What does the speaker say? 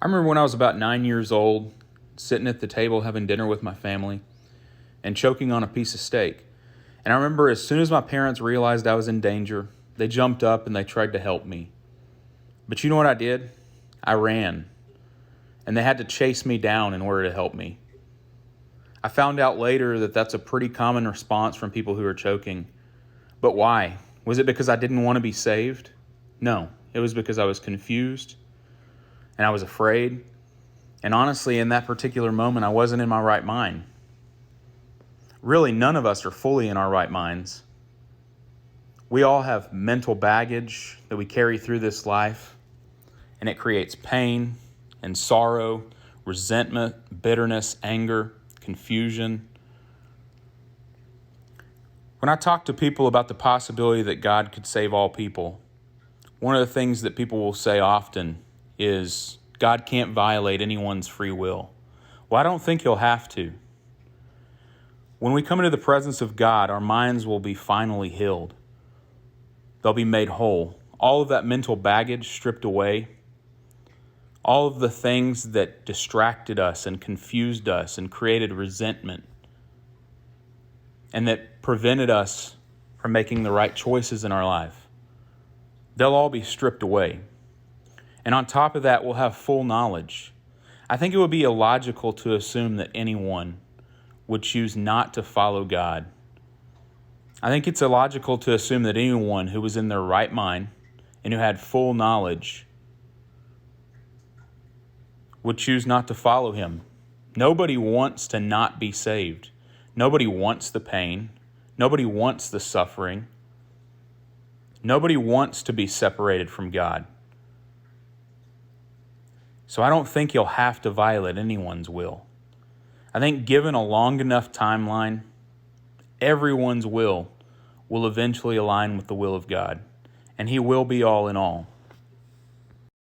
I remember when I was about 9 years old, sitting at the table having dinner with my family and choking on a piece of steak. And I remember as soon as my parents realized I was in danger, they jumped up and they tried to help me. But you know what I did? I ran. And they had to chase me down in order to help me. I found out later that that's a pretty common response from people who are choking. But why? Was it because I didn't want to be saved? No, it was because I was confused and I was afraid. And honestly, in that particular moment, I wasn't in my right mind. Really, none of us are fully in our right minds. We all have mental baggage that we carry through this life, and it creates pain and sorrow, resentment, bitterness, anger, confusion. When I talk to people about the possibility that God could save all people, one of the things that people will say often is, God can't violate anyone's free will. Well, I don't think he'll have to. When we come into the presence of God, our minds will be finally healed. They'll be made whole. All of that mental baggage stripped away. All of the things that distracted us and confused us and created resentment and that prevented us from making the right choices in our life. They'll all be stripped away. And on top of that, we'll have full knowledge. I think it would be illogical to assume that anyone would choose not to follow God. I think it's illogical to assume that anyone who was in their right mind and who had full knowledge would choose not to follow him. Nobody wants to not be saved. Nobody wants the pain. Nobody wants the suffering. Nobody wants to be separated from God. So I don't think you'll have to violate anyone's will. I think given a long enough timeline, everyone's will eventually align with the will of God, and he will be all in all.